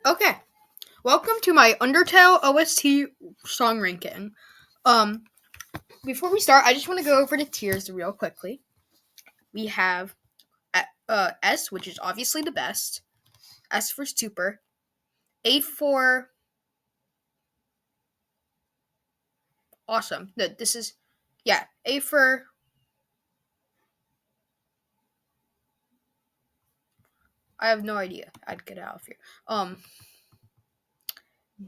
Okay, welcome to my Undertale OST song ranking. Um, Before we start, I just want to go over the tiers real quickly. We have S, which is obviously the best. S for super. A for awesome. No, this is yeah. A for I have no idea. I'd get out of here.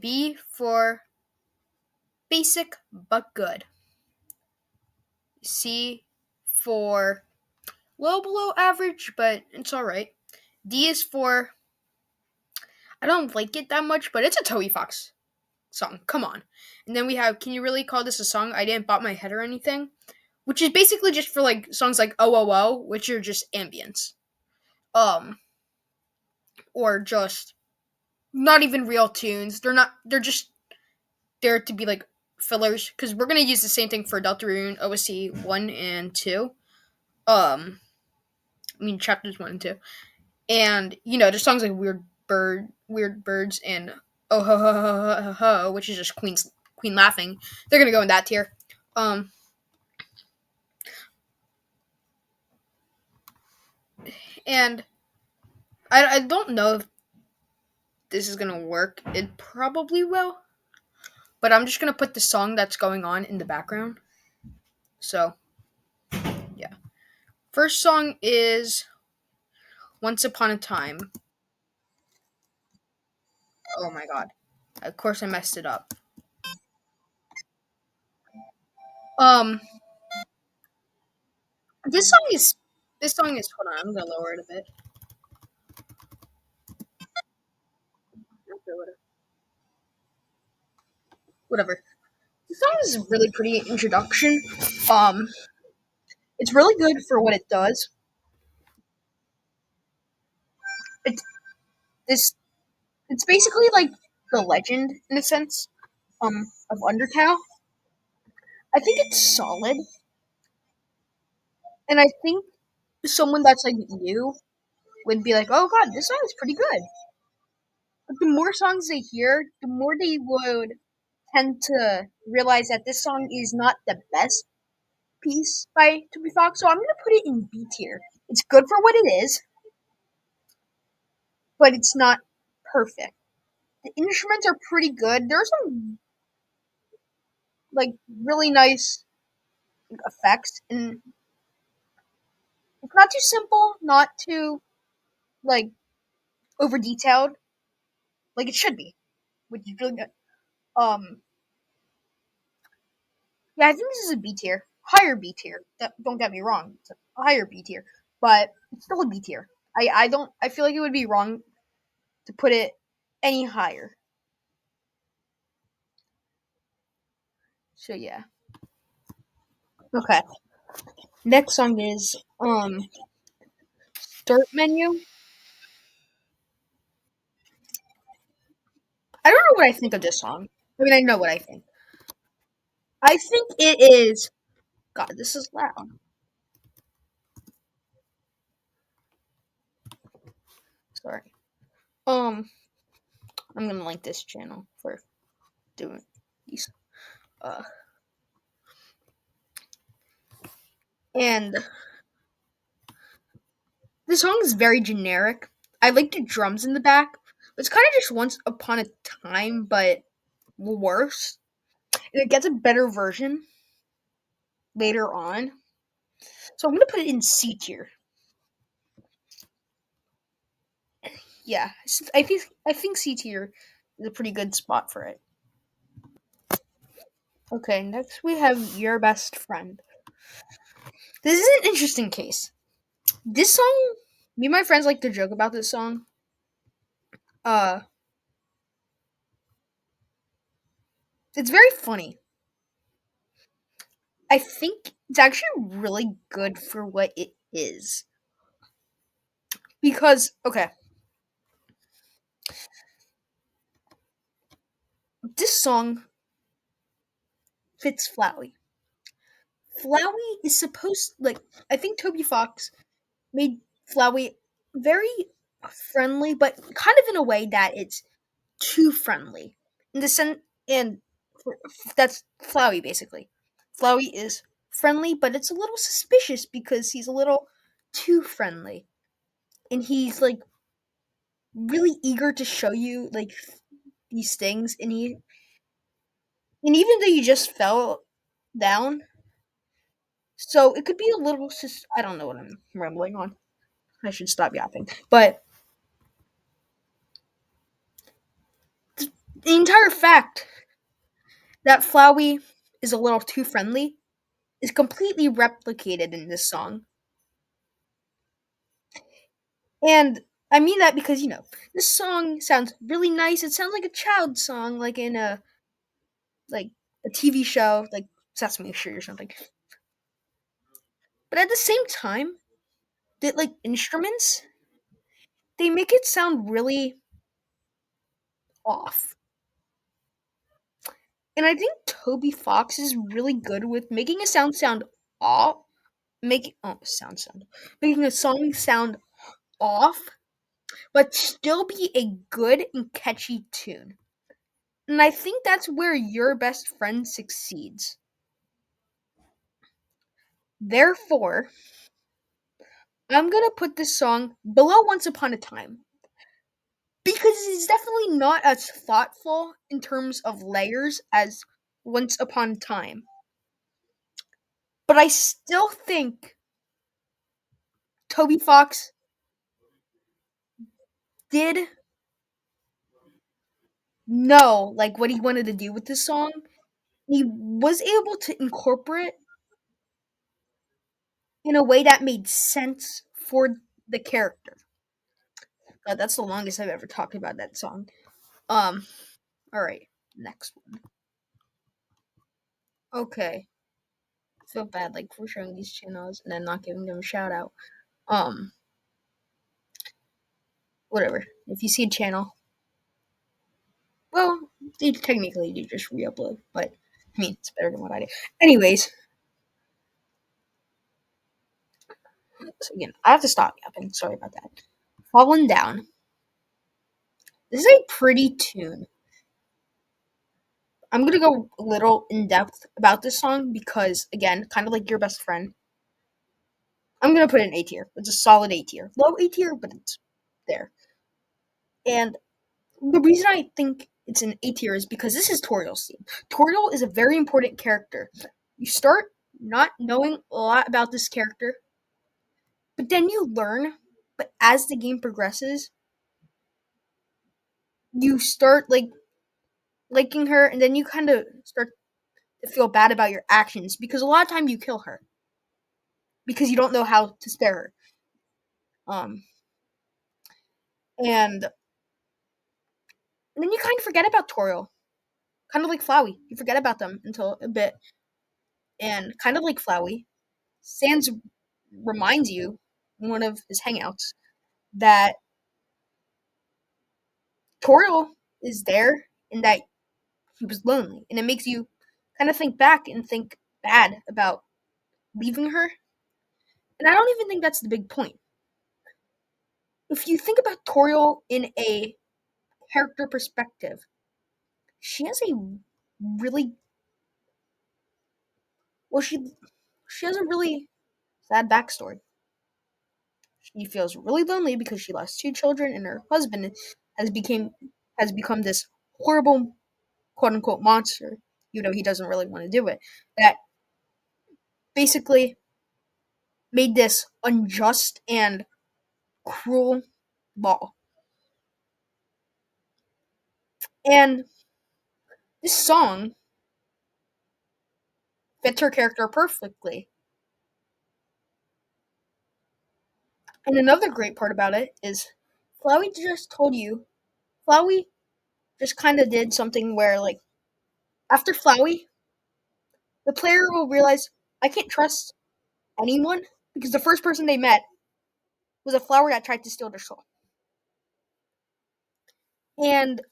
B for basic but good. C for low below average, but it's all right. D is for I don't like it that much, but it's a Toby Fox song. Come on. And then we have Can You Really Call This a Song? I Didn't Bop My Head or Anything, which is basically just for like songs like Oh Oh Oh, which are just ambience. Um or just not even real tunes. They're just there to be like fillers cuz we're going to use the same thing for Deltarune OST 1 and 2. Chapters 1 and 2. And there's songs like Weird Birds and Oh Ho Ho Ho Ho Ho, Ho which is just Queen laughing. They're going to go in that tier. Um And I don't know if this is gonna work. It probably will, but I'm just gonna put the song that's going on in the background. So yeah, first song is "Once Upon a Time." Oh my god! Of course I messed it up. Um, this song is Hold on, I'm gonna lower it a bit. Okay, whatever. The song is a really pretty introduction. Um, it's really good for what it does. It's this. It's basically like the legend in a sense. Of Undertale. I think it's solid, and I think someone that's like you would be like, "Oh God, this song is pretty good." But the more songs they hear, the more they would tend to realize that this song is not the best piece by Toby Fox. So I'm gonna put it in B tier. It's good for what it is, but it's not perfect. The instruments are pretty good. There's some like really nice effects, and it's not too simple, not too like over detailed, like it should be, which is really good. Um, yeah, I think this is a B tier, higher B tier. Don't get me wrong, it's a higher B tier, but it's still a B tier. I don't. I feel like it would be wrong to put it any higher. So yeah. Okay. Next song is Start Menu. I don't know what I think of this song. I mean, I know what I think. I think it is. God, this is loud. Sorry. Um, I'm gonna link this channel for doing these. Uh, and the song is very generic. I like the drums in the back. It's kind of just Once Upon a Time, but worse. And it gets a better version later on. So I'm gonna put it in C tier. Yeah, I think C tier is a pretty good spot for it. Okay, next we have Your Best Friend. This is an interesting case. This song, me and my friends like to joke about this song. Uh, it's very funny. I think it's actually really good for what it is. Because, okay, this song fits Flowey. Flowey is supposed, like, I think Toby Fox made Flowey very friendly, but kind of in a way that it's too friendly in the sense, and that's Flowey basically. Flowey is friendly, but it's a little suspicious because he's a little too friendly, and he's like really eager to show you like these things, and even though you just fell down, so it could be a little. I don't know what I'm rambling on. I should stop yapping. But the entire fact that Flowey is a little too friendly is completely replicated in this song. And I mean that because, this song sounds really nice. It sounds like a child song, like in like a TV show, like Sesame Street or something. But at the same time, the like instruments, they make it sound really off. And I think Toby Fox is really good with making a sound off, making a song sound off, but still be a good and catchy tune. And I think that's where Your Best Friend succeeds. Therefore, I'm gonna put this song below Once Upon a Time because it's definitely not as thoughtful in terms of layers as Once Upon a Time. But I still think Toby Fox did know like what he wanted to do with this song. He was able to incorporate in a way that made sense for the character. That's the longest I've ever talked about that song. Um, all right, next one. Okay, I feel bad like for showing these channels and then not giving them a shout out. Um, whatever. If you see a channel, well, they technically do just re-upload, but I mean it's better than what I do. Anyways, so again, I have to stop yapping. Sorry about that. Fallen Down. This is a pretty tune. I'm gonna go a little in depth about this song because, again, kind of like Your Best Friend, I'm gonna put it in A tier. It's a solid A tier, low A tier, but it's there. And the reason I think it's an A tier is because this is Toriel's theme. Toriel is a very important character. You start not knowing a lot about this character, but then you learn. But as the game progresses, you start like liking her, and then you kind of start to feel bad about your actions because a lot of time you kill her because you don't know how to spare her. Um, and then you kind of forget about Toriel, kind of like Flowey. You forget about them until a bit, and kind of like Flowey, Sans reminds you in one of his hangouts that Toriel is there and that he was lonely, and it makes you kind of think back and think bad about leaving her. And I don't even think that's the big point. If you think about Toriel in a character perspective, she has a really well she has a really sad backstory. She feels really lonely because she lost two children and her husband has became has become this horrible quote unquote monster, even though he doesn't really want to do it. That basically made this unjust and cruel law. And this song fits her character perfectly. And another great part about it is Flowey just told you Flowey just kind of did something where, like, after Flowey, the player will realize I can't trust anyone because the first person they met was a flower that tried to steal their soul. And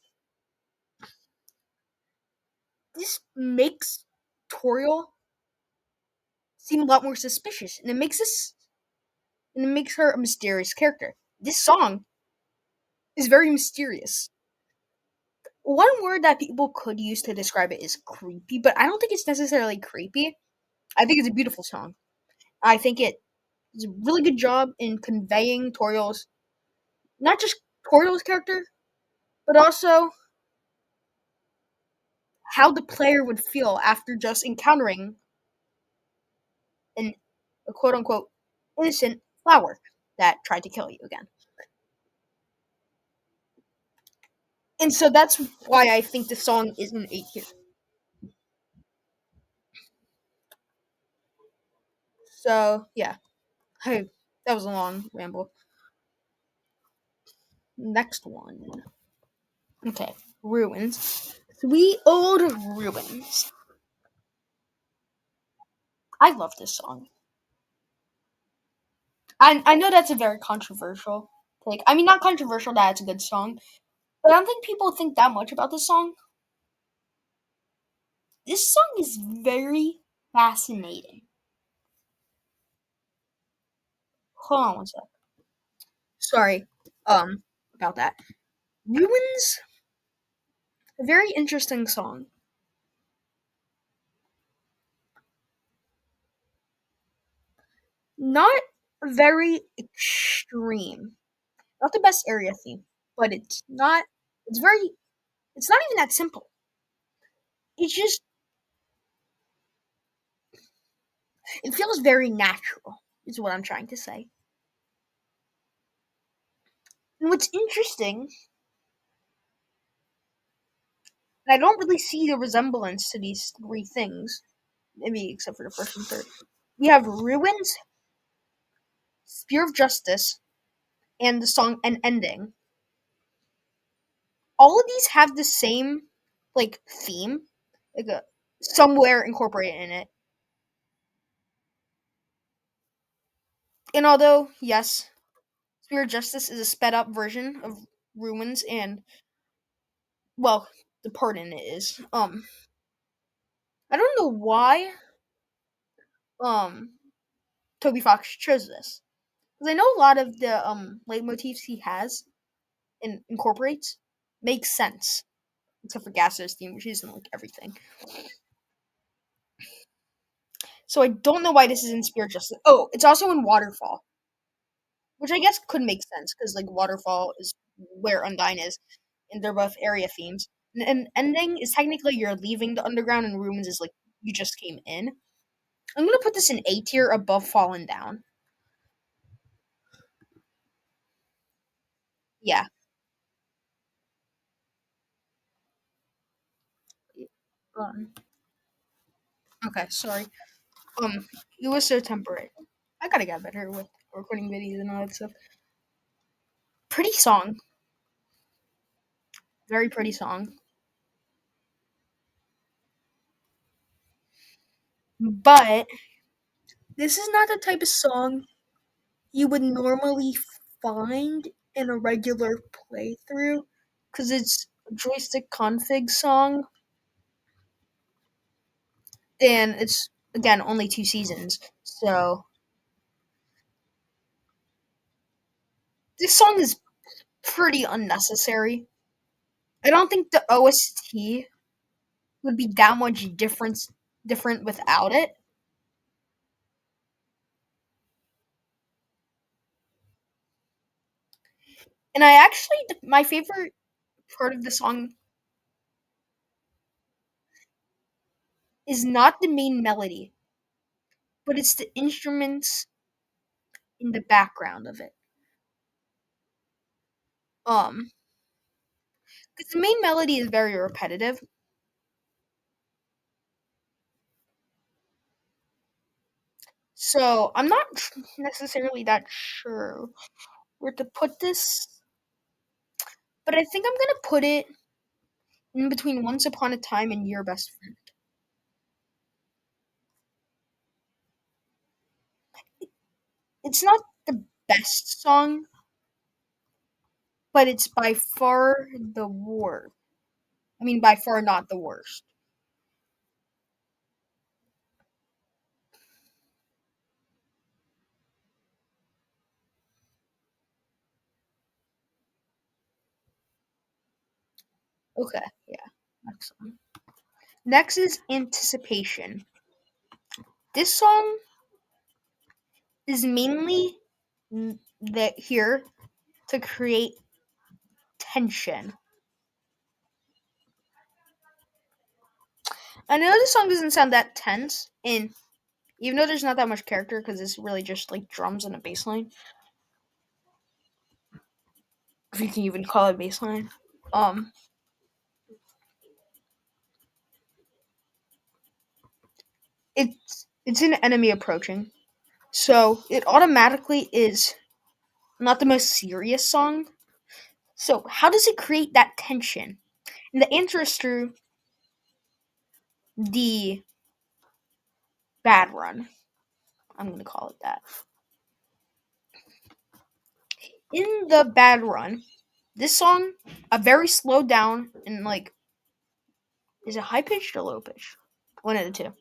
this makes Toriel seem a lot more suspicious, and it makes her a mysterious character. This song is very mysterious. one word that people could use to describe it is creepy, but I don't think it's necessarily creepy. I think it's a beautiful song. I think it does a really good job in conveying Toriel's, not just Toriel's character, but also how the player would feel after just encountering an a quote unquote innocent flower that tried to kill you again. And so that's why I think the song is an A tier. So yeah, hey, that was a long ramble. Next one. Okay, Ruins. Sweet Old Ruins. I love this song. I know that's a very controversial take. I mean, not controversial that it's a good song, but I don't think people think that much about this song. This song is very fascinating. Hold on one sec. Sorry, about that. Ruins, a very interesting song. Not very extreme. Not the best area theme, but it's not. It's very. It's not even that simple. It's just. It feels very natural. Is what I'm trying to say. And what's interesting, and I don't really see the resemblance to these three things, maybe except for the first and third. We have Ruins, Spear of Justice, and the song and ending. All of these have the same like theme, like a somewhere incorporated in it. And although yes, Spear of Justice is a sped up version of Ruins, and well, the part in it is I don't know why um Toby Fox chose this, because I know a lot of the leitmotifs he has and incorporates makes sense, except for Gasser's theme, which isn't like everything. So I don't know why this is in Spirit Justice. Oh, it's also in Waterfall, which I guess could make sense because like Waterfall is where Undyne is, and they're both area themes. And ending is technically you're leaving the underground, and Ruins is like you just came in. I'm gonna put this in A tier above Fallen Down. Yeah. Um, okay, sorry. It was so temporary. I gotta get better with recording videos and all that stuff. Pretty song, very pretty song. But this is not the type of song you would normally find in a regular playthrough because it's a joystick config song and it's again only 2 seasons. So this song is pretty unnecessary. I don't think the OST would be that much different without it. And I actually my favorite part of the song is not the main melody, but it's the instruments in the background of it. Um, because the main melody is very repetitive. So I'm not necessarily that sure where to put this, but I think I'm gonna put it in between Once Upon a Time and Your Best Friend. It's not the best song, but it's by far the worst. I mean, by far not the worst. Okay, yeah. Excellent. Next is Anticipation. This song is mainly that here to create tension. I know this song doesn't sound that tense, and even though there's not that much character because it's really just like drums and a bass line, if you can even call it bass line. Um, it's an enemy approaching, so it automatically is not the most serious song. So how does it create that tension? And the answer is through the bad run. I'm gonna call it that. In the bad run, this song, a very slowed down and like, is it high pitched or low pitched? One of the two.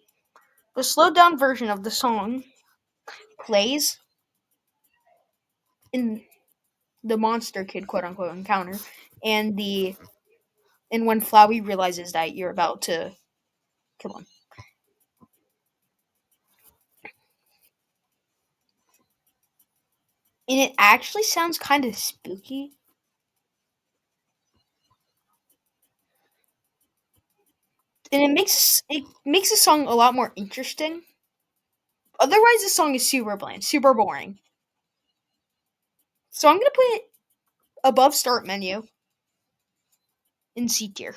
The slowed down version of the song plays in the monster kid quote unquote encounter, and the and when Flowey realizes that you're about to kill him. And it actually sounds kind of spooky. And it makes the song a lot more interesting. Otherwise, the song is super bland, super boring. So I'm gonna put it above start menu in C tier.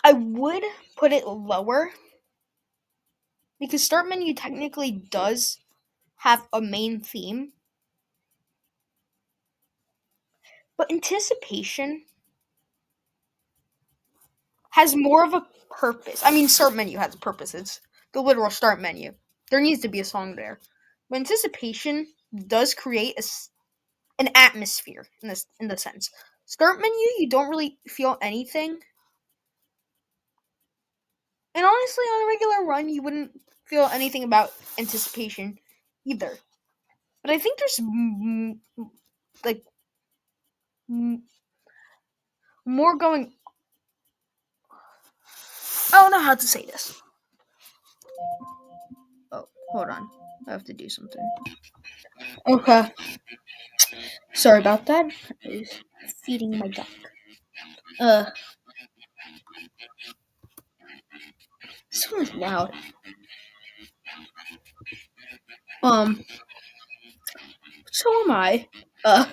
I would put it lower because start menu technically does have a main theme, but anticipation has more of a purpose. I mean, start menu has a purpose. It's the literal start menu. There needs to be a song there. But anticipation does create an atmosphere in the sense. Start menu, you don't really feel anything. And honestly, on a regular run, you wouldn't feel anything about anticipation either. But I think there's like m- more going. I don't know how to say this. Oh, hold on. I have to do something. Okay. Sorry about that. I was feeding my duck. Uh, someone's loud. Um, so am I. Uh,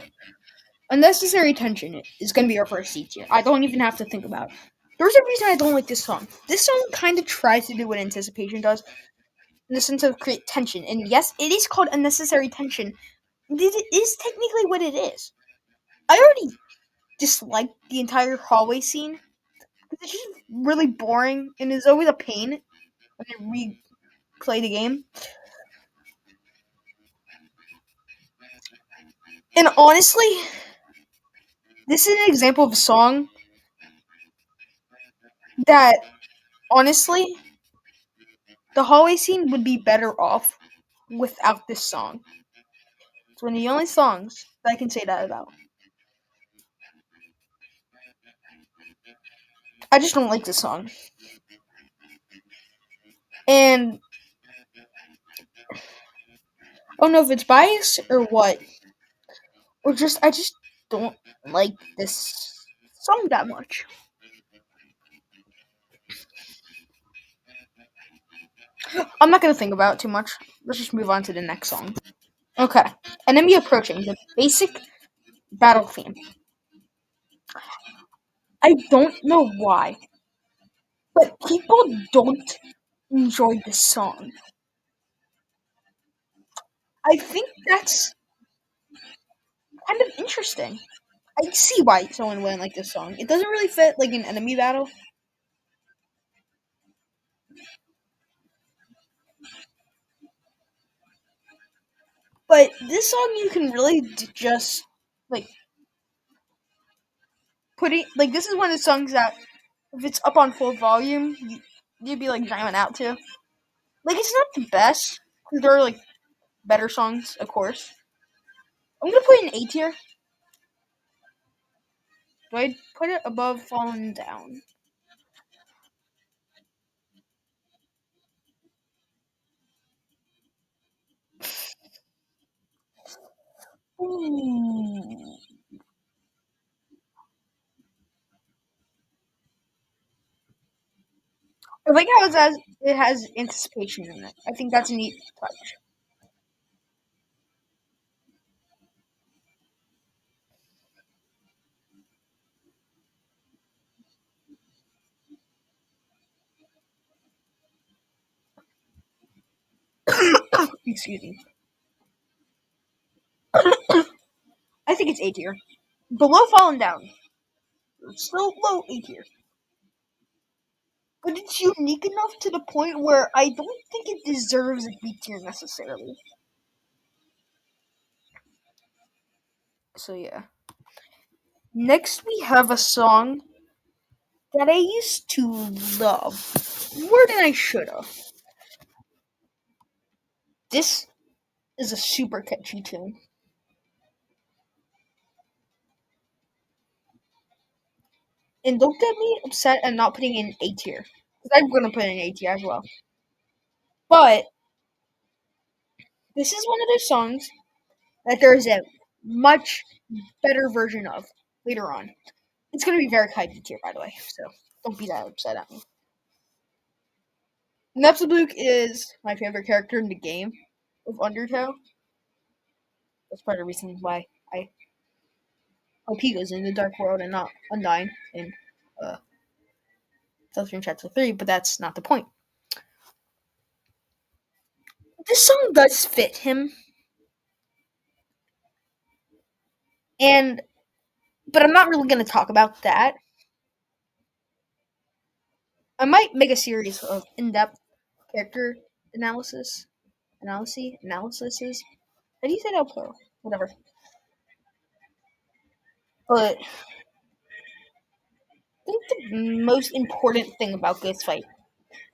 Unnecessary tension is gonna be our first seat here. I don't even have to think about it. There's a reason I don't like this song. This song kind of tries to do what anticipation does in the sense of create tension. And yes, it is called unnecessary tension. It is technically what it is. I already dislike the entire hallway scene. It's just really boring and is always a pain when I replay the game. And honestly, this is an example of a song that, honestly, the hallway scene would be better off without this song. It's one of the only songs that I can say that about. I just don't like this song. And I don't know if it's bias or what, or just I just don't like this song that much. I'm not gonna think about it too much. Let's just move on to the next song. Okay. Enemy approaching. The basic battle theme. I don't know why, but people don't enjoy this song. I think that's kind of interesting. I see why someone wouldn't like this song. It doesn't really fit like an enemy battle, but this song you can really just like put it like this is one of the songs that if it's up on full volume, you'd be like jamming out to. Like it's not the best because there are like better songs, of course. I'm gonna put it in A tier. Do I put it above Fallen Down? Ooh. I like how it has anticipation in it. I think that's a neat touch. Excuse me. I think it's A tier. Below Fallen Down. Still low A tier. But it's unique enough to the point where I don't think it deserves a B tier necessarily. So yeah. Next we have a song that I used to love more than I should have. This is a super catchy tune. And don't get me upset at not putting in A tier. Because I'm gonna put in A tier as well. But this is one of those songs that there is a much better version of later on. It's gonna be very high B tier, by the way, so don't be that upset at me. NotSoCalmBaT is my favorite character in the game of Undertale. That's part of the reason why I hope he goes in the Dark World and not Undyne in uh, Southern Chapter 3, but that's not the point. This song does fit him, and but I'm not really going to talk about that. I might make a series of in-depth character analyses. How do you say that plural? Whatever. But I think the most important thing about Ghost Fight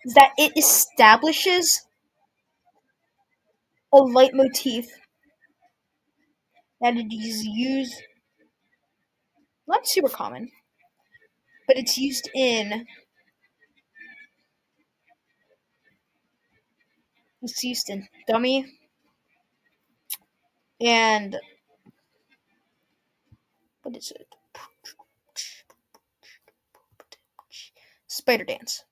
is that it establishes a leitmotif that it is used, not super common, but it's used in Dummy and what is it? Spider Dance.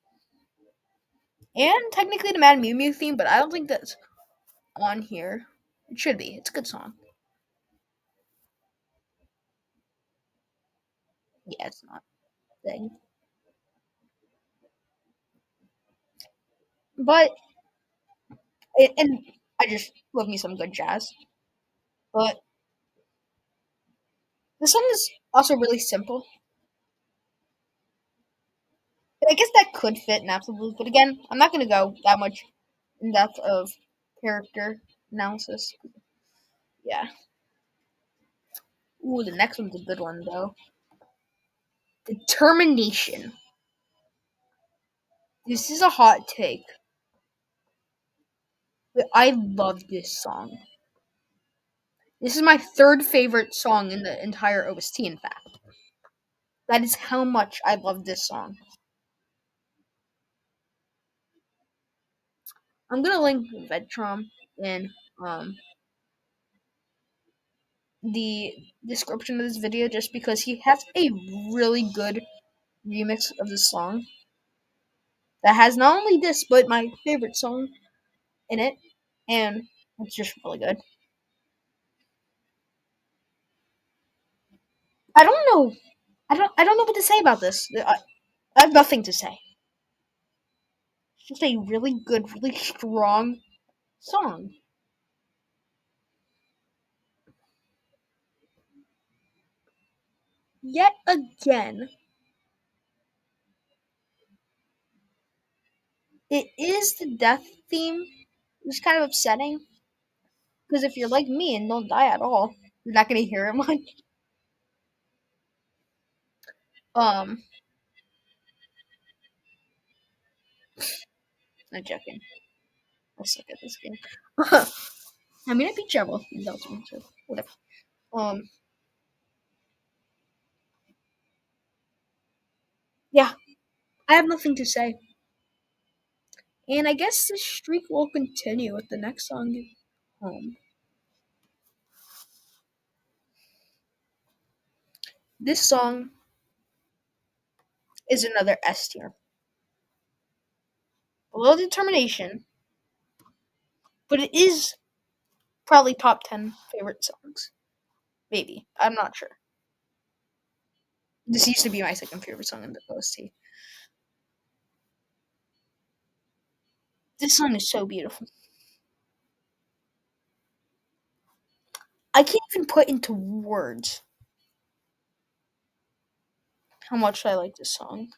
And technically the Mad Mew Mew theme, but I don't think that's on here. It should be. It's a good song. Yeah, it's not a thing. But and I just love me some good jazz. But the song is also really simple. I guess that could fit in Absolute, but again, I'm not gonna go that much in depth of character analysis. Yeah. Ooh, the next one's a good one though. Determination. This is a hot take, but I love this song. This is my third favorite song in the entire OST, in fact. That is how much I love this song. I'm gonna link Vedtrom in the description of this video just because he has a really good remix of this song that has not only this but my favorite song in it, and it's just really good. I don't know. I don't know what to say about this. I have nothing to say. It's just a really good, really strong song. Yet again, it is the death theme, which is kind of upsetting. Because if you're like me and don't die at all, you're not gonna hear it much. Um, not joking. I suck at this game. I mean, I beat Jabba in Belgium, so whatever. Um, Yeah, I have nothing to say. And I guess this streak will continue with the next song, Home. This song is another S tier. Below Determination, but it is probably top 10 favorite songs. Maybe. I'm not sure. This used to be my second favorite song in the OST. This song is so beautiful. I can't even put into words how much I like this song.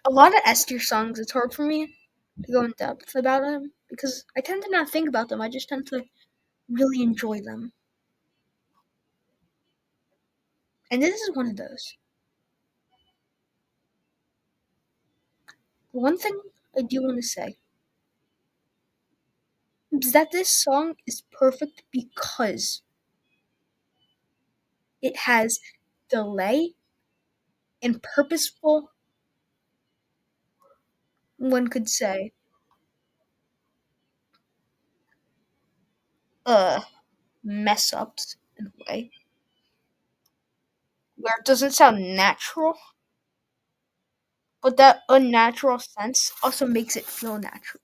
A lot of S tier songs, it's hard for me to go in depth about them because I tend to not think about them. I just tend to really enjoy them. And this is one of those. One thing I do want to say is that this song is perfect because it has delay and purposeful, one could say, uh, mess ups in a way where it doesn't sound natural, but that unnatural sense also makes it feel natural.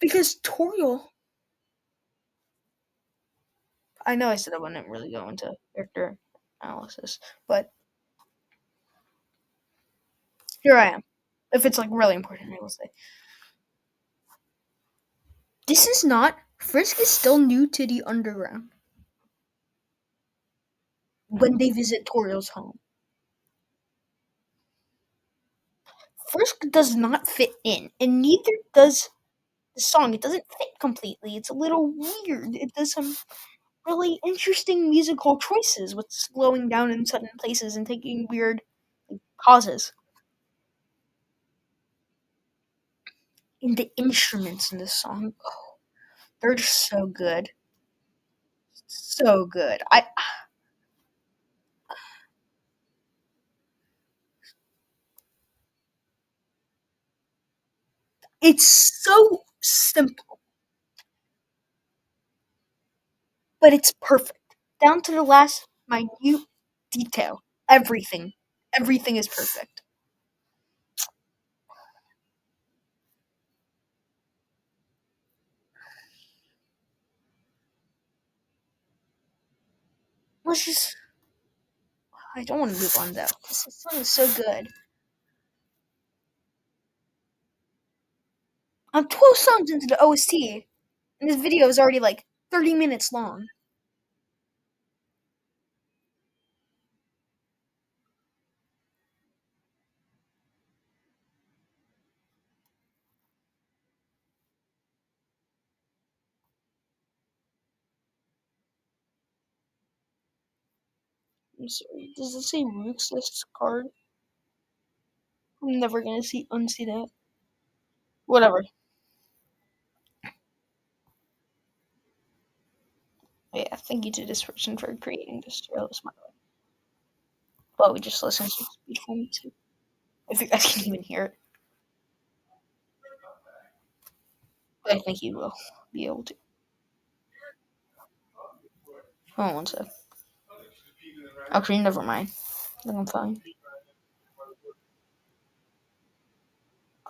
Because Toriel, I know I said I wouldn't really go into character analysis, but here I am. If it's like really important, I will say. This is not. Frisk is still new to the underground when they visit Toriel's home. Frisk does not fit in, and neither does the song. It doesn't fit completely. It's a little weird. It does some really interesting musical choices with slowing down in certain places and taking weird pauses. And the instruments in this song, oh, they're just so good. So good. It's so simple, but it's perfect. Down to the last minute detail. Everything. Everything is perfect. Let's just I don't want to move on though, because this song is so good. I'm 12 songs into the OST, and this video is already like 30 minutes long. I'm sorry. Does it say Rook's list card? I'm never gonna unsee that. Whatever. Yeah, thank you to this person for creating this trail. Well, we just listened to this beautiful music. If you guys can even hear it, but I think you will be able to. Hold on one sec. Actually, never mind. I think I'm fine.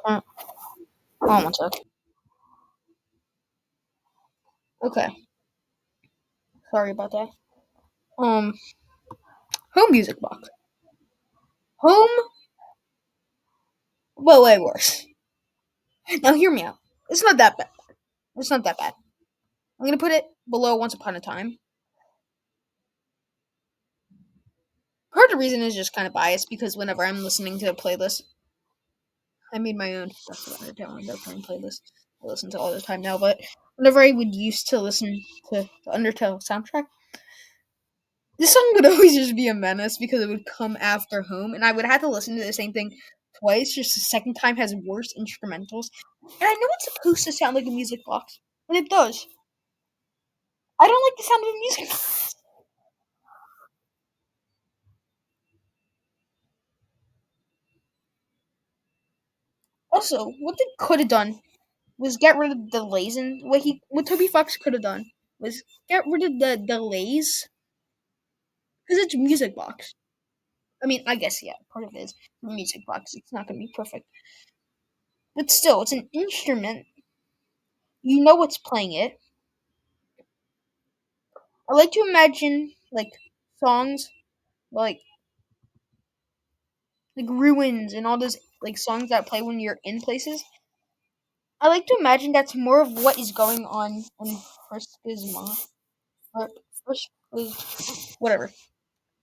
Hold on one sec. Okay, sorry about that. Um, home music box. Home. Well, way worse. Now hear me out. It's not that bad. It's not that bad. I'm gonna put it below Once Upon a Time. Part of the reason is just kind of biased because whenever I'm listening to a playlist, I made my own. That's what I downloaded that current playlist. I listen to all the time now, but whenever I would used to listen to the Undertale soundtrack, this song would always just be a menace because it would come after Home, and I would have to listen to the same thing twice. Just the second time has worse instrumentals. And I know it's supposed to sound like a music box, and it does. I don't like the sound of a music box. Also, what they could have done was get rid of the delays, and what Toby Fox could have done was get rid of the delays because it's music box. I mean, I guess yeah, part of it is music box. It's not going to be perfect, but still, it's an instrument. You know what's playing it. I like to imagine like songs like ruins and all those like songs that play when you're in places. I like to imagine that's more of what is going on in Friskisma or whatever.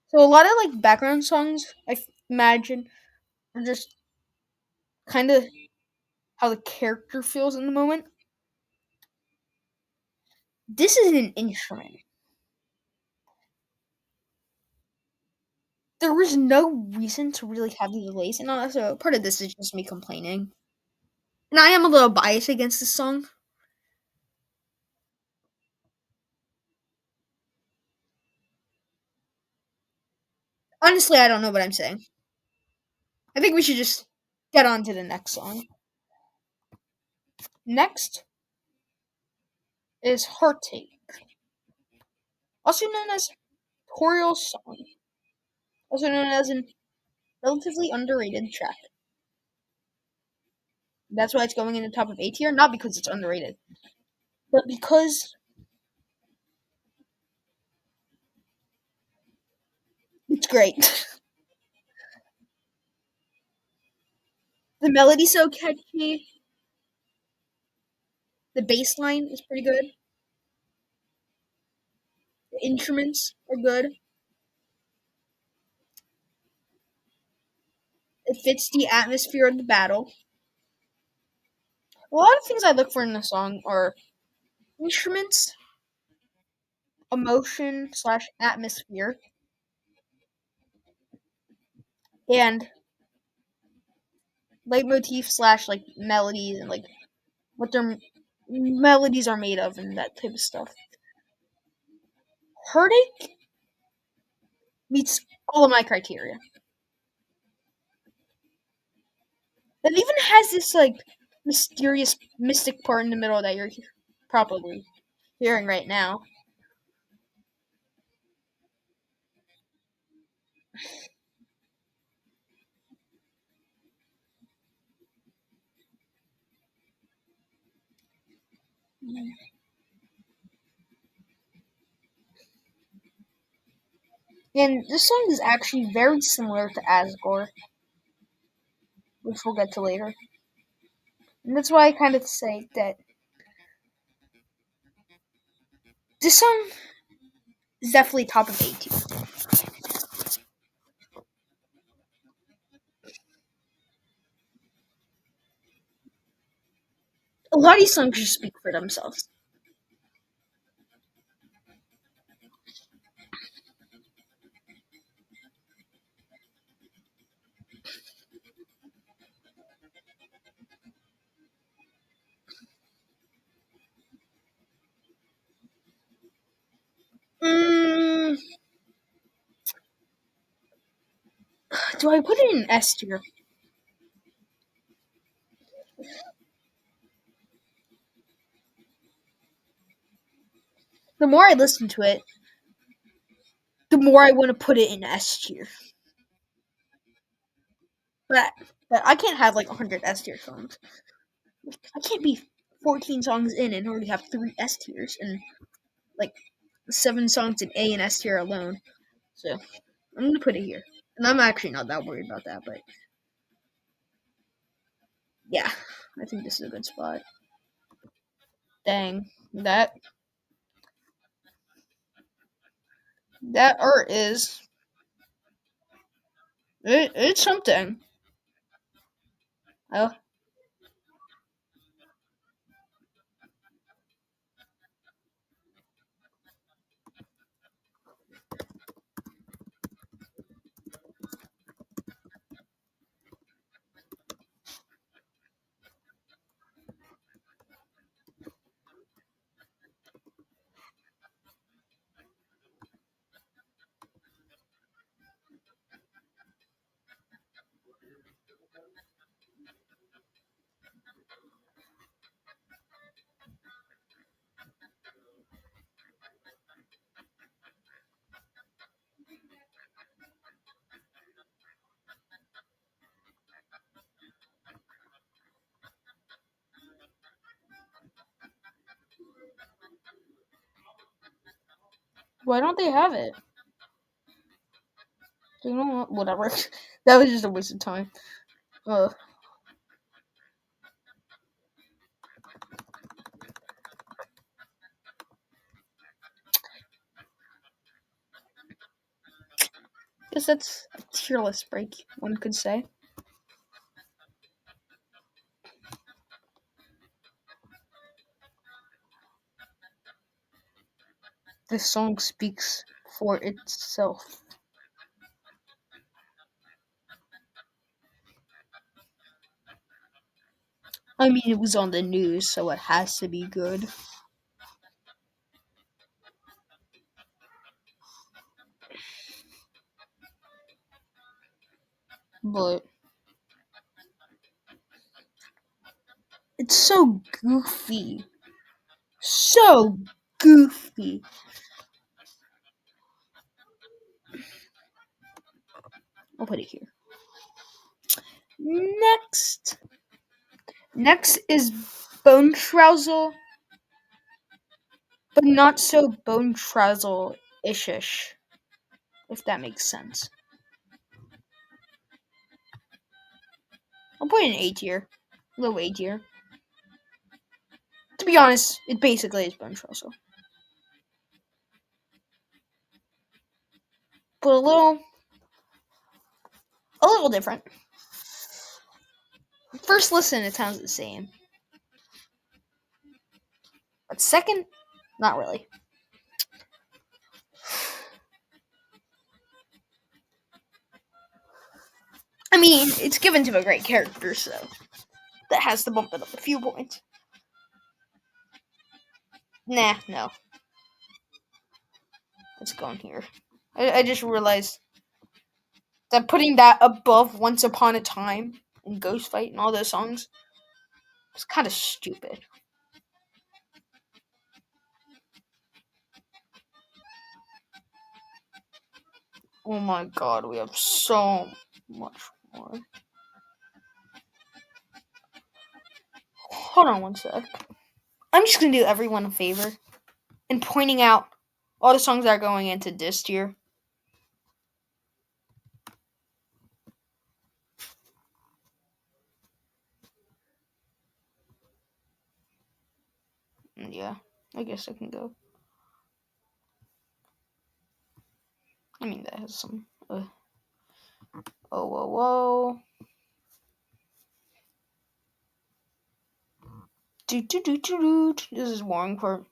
So a lot of like background songs, imagine, are just kind of how the character feels in the moment. This is an instrument. There was no reason to really have the delays, and also part of this is just me complaining. And I am a little biased against this song. Honestly, I don't know what I'm saying. I think we should just get on to the next song. Next is Heartache, also known as Toriel's song, also known as an relatively underrated track. That's why it's going in the top of A tier, not because it's underrated, but because it's great. The melody's so catchy. The bass line is pretty good. The instruments are good. It fits the atmosphere of the battle. A lot of things I look for in a song are instruments, emotion slash atmosphere, and leitmotif slash like melodies and like what their melodies are made of and that type of stuff. Heartache meets all of my criteria. It even has this like mysterious mystic part in the middle that you're probably hearing right now. And this song is actually very similar to Asgore, which we'll get to later. And that's why I kind of say that this song is definitely top of 18. A lot of these songs just speak for themselves. Mm, do I put it in S tier? The more I listen to it, the more I want to put it in S tier. But, but I can't have like 100 S tier songs. I can't be 14 songs in and already have 3 S tiers and like 7 songs in A and S tier alone. So I'm gonna put it here. And I'm actually not that worried about that, but yeah, I think this is a good spot. Dang, that art is it's something. Oh, Why don't they have it? They don't want whatever. That was just a waste of time. Uh, guess that's a tier list break, one could say. This song speaks for itself. I mean, it was on the news, so it has to be good. But it's so goofy. So goofy. I'll put it here. Next. Next is Bonetrousle, but not so Bonetrousle-ish, if that makes sense. I'll put it in A tier. Low A tier. To be honest, it basically is Bonetrousle. But a little different. First listen, it sounds the same. But second, not really. I mean, it's given to a great character, so that has to bump it up a few points. Nah, no. Let's go in here. I just realized that putting that above Once Upon a Time and Ghost Fight and all those songs is kind of stupid. Oh my god, we have so much more. Hold on one sec. I'm just gonna do everyone a favor and pointing out all the songs that are going into this tier. Yeah, I guess I can go. I mean, that has some. Oh, whoa, whoa. This is boring part.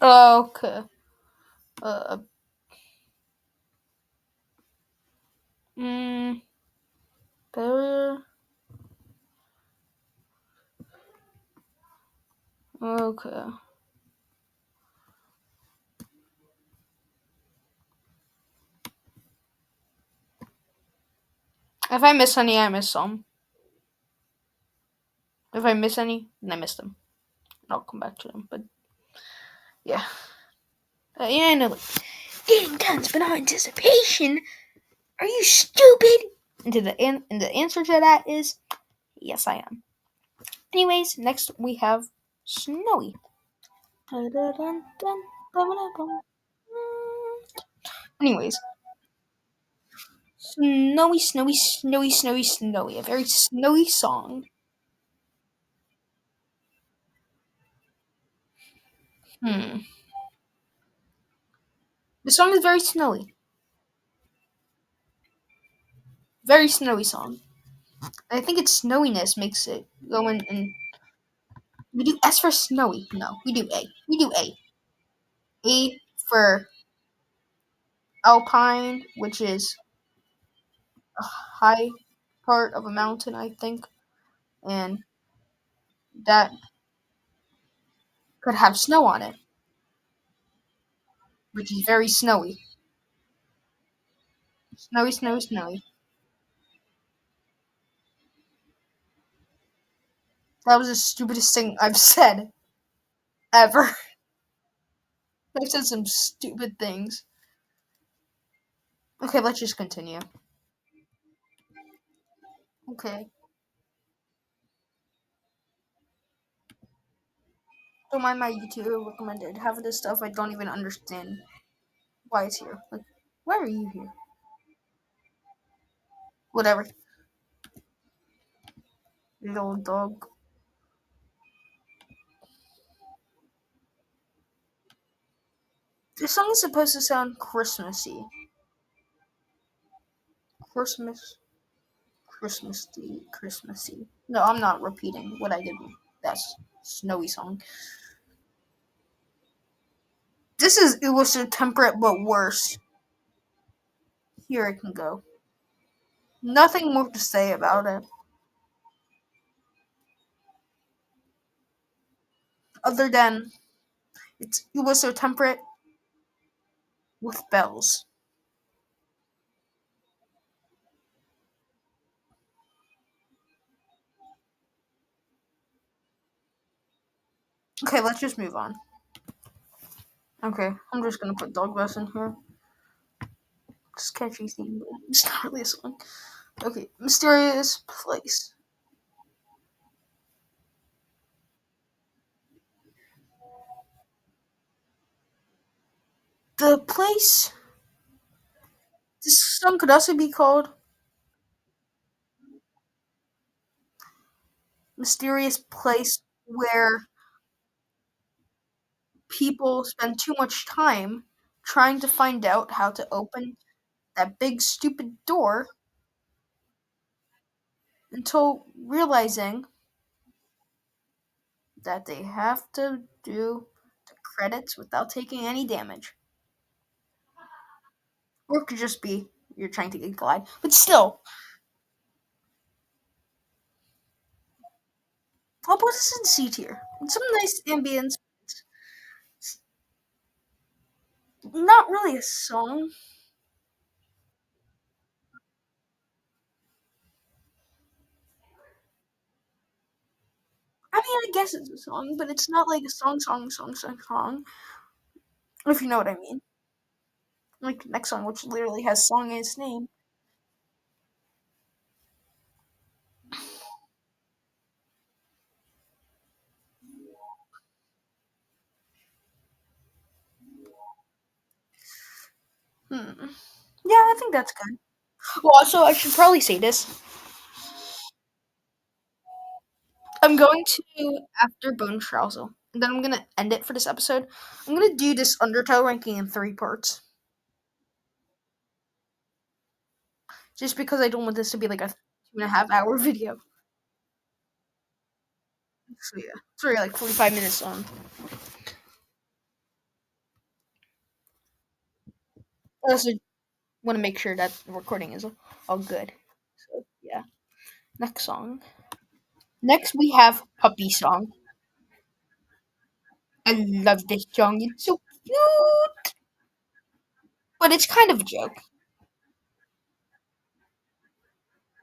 Okay. Uh. Mm. Better. Okay. If I miss any, I miss some. If I miss any, then I miss them. I'll come back to them. But yeah. Yeah, I know. Like, game guns, but not anticipation. Are you stupid? And the answer to that is yes, I am. Anyways, next we have Snowy. Anyways, snowy, snowy, snowy, snowy, snowy. A very snowy song. Hmm. The song is very snowy. Very snowy song. I think its snowiness makes it go in. We do S for snowy. No, we do A. We do A. A for alpine, which is a high part of a mountain, I think, and that could have snow on it, which is very snowy. Snowy, snowy, snowy. That was the stupidest thing I've said ever. I've said some stupid things. Okay, let's just continue. Okay. Don't mind my YouTube recommended. Half of this stuff I don't even understand why it's here. Like, why are you here? Whatever. Little dog. This song is supposed to sound Christmassy. Christmas. Christmassy. Christmassy. No, I'm not repeating what I did. That's snowy song. This is it was so temperate but worse. Here it can go. Nothing more to say about it. Other than it was so temperate with bells. Okay, let's just move on. Okay, I'm just gonna put Dog Bus in here. It's catchy theme, but it's not really a song. Okay, mysterious place. The place. This song could also be called mysterious place where people spend too much time trying to find out how to open that big stupid door until realizing that they have to do the credits without taking any damage. Or it could just be you're trying to get glide. But still, I'll put this in C tier. With some nice ambience. Not really a song. I mean, I guess it's a song, but it's not like a song. If you know what I mean. Like the next song, which literally has song in its name. Hmm. Yeah, I think that's good. Well, also, I should probably say this. I'm going to, after Bonetrousle, and then I'm going to end it for this episode. I'm going to do this Undertale ranking in 3 parts. Just because I don't want this to be like a 2.5 hour video. So, yeah. Sorry, like 45 minutes long. I also want to make sure that the recording is all good. So, yeah. Next song. Next, we have Puppy Song. I love this song. It's so cute. But it's kind of a joke.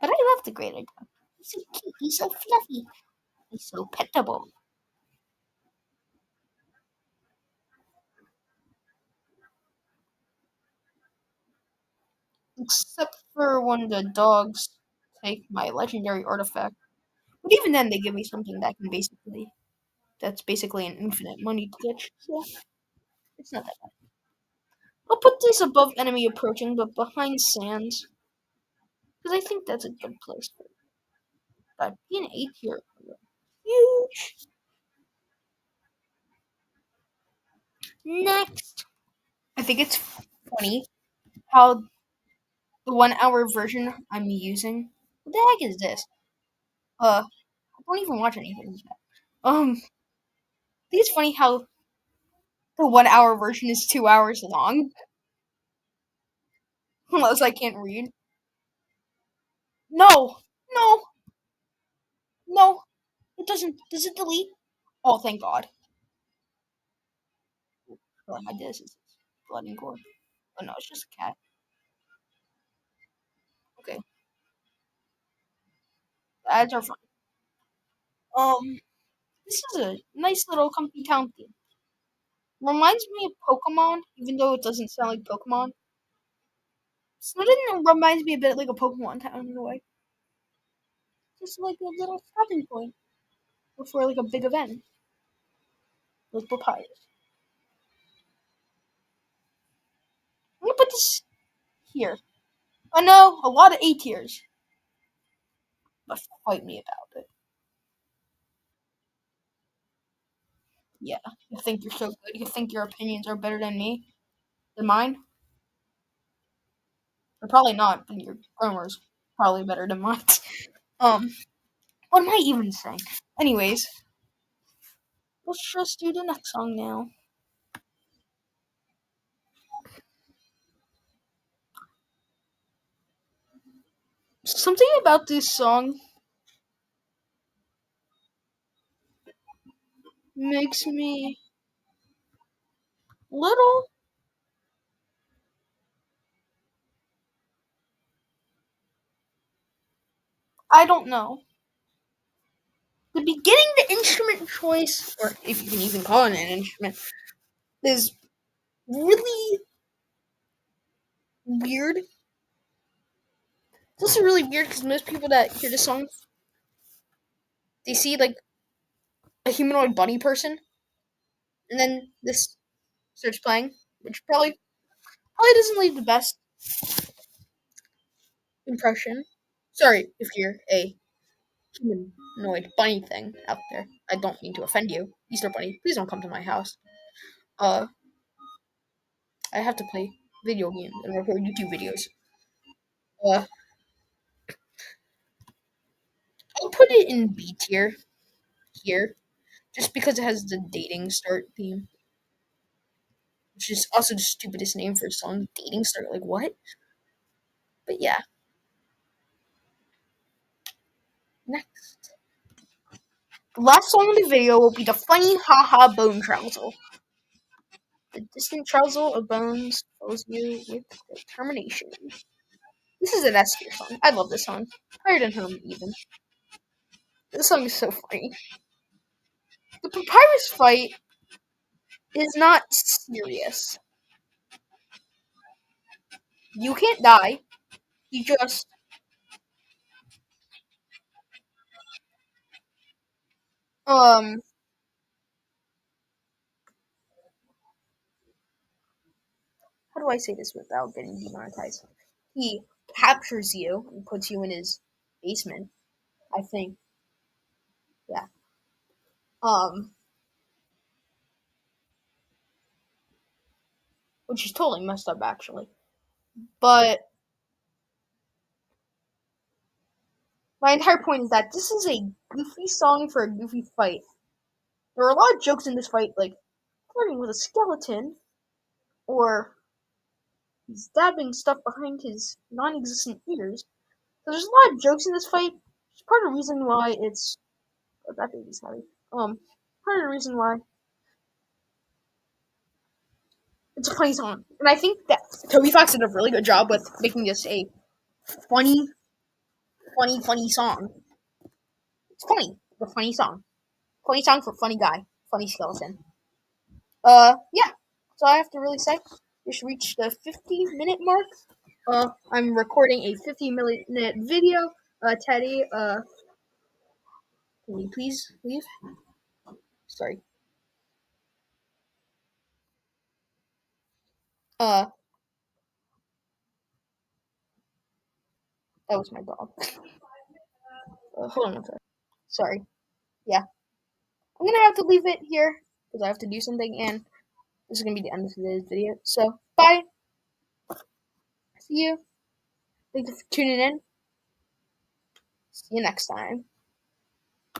But I love the greater dog. He's so cute. He's so fluffy. He's so petable. Except for when the dogs take my legendary artifact. But even then, they give me something that's basically an infinite money glitch. So it's not that bad. I'll put this above enemy approaching, but behind sands. Because I think that's a good place for that. Being an 8 here. Huge. Next. I think it's funny how the 1 hour version I'm using. What the heck is this? I don't even watch anything like that. think it's funny how the 1 hour version is 2 hours long. Unless I can't read. No, no, no. It doesn't. Does it delete? Oh, thank God. Well, I did. It's blood and gore. Oh no, it's just a cat. Okay, ads are fun. This is a nice little comfy town theme. Reminds me of Pokemon, even though it doesn't sound like Pokemon. Snowden reminds me a bit like a Pokemon town in a way. Just like a little stopping point before like a big event, like Papyrus. I'm gonna put this here. Oh no, a lot of A tiers. But fight me about it. Yeah, you think you're so good. You think your opinions are better than mine. They're probably not, but your grammar's probably better than mine. Um, what am I even saying? Anyways, let's just do the next song now. Something about this song makes me little. I don't know. The beginning, the instrument choice, or if you can even call it an instrument, is really weird. This is really weird because most people that hear this song, they see like a humanoid bunny person, and then this starts playing, which probably doesn't leave the best impression. Sorry if you're a humanoid bunny thing out there. I don't mean to offend you, Easter Bunny. Please don't come to my house. Uh, I have to play video games and record YouTube videos. Uh, I'll put it in B tier here, just because it has the dating start theme, which is also the stupidest name for a song. Dating start, like what? But yeah, next. The last song in the video will be the funny haha Bonetrousle. The distant trousle of bones fills you with determination. This is an S tier song. I love this song. Higher than home, even. This song is so funny. The papyrus fight is not serious. You can't die. You just um how do I say this without getting demonetized? He captures you and puts you in his basement. I think. Yeah. Um which is totally messed up actually. But my entire point is that this is a goofy song for a goofy fight. There are a lot of jokes in this fight, like flirting with a skeleton, or he's stabbing stuff behind his non-existent ears. So there's a lot of jokes in this fight. It's part of the reason why it's oh, that baby's happy. Part of the reason why it's a funny song, and I think that Toby Fox did a really good job with making this a funny, funny song. It's funny, a funny song for funny guy, funny skeleton. Yeah. So I have to really say, we should reach the 50-minute mark. I'm recording a 50-minute video. Teddy, can you please leave? Sorry. Uh, that was my dog. Hold on one second. Sorry. Yeah. I'm gonna have to leave it here because I have to do something, and this is gonna be the end of today's video. So, bye. See you. Thank you for tuning in. See you next time.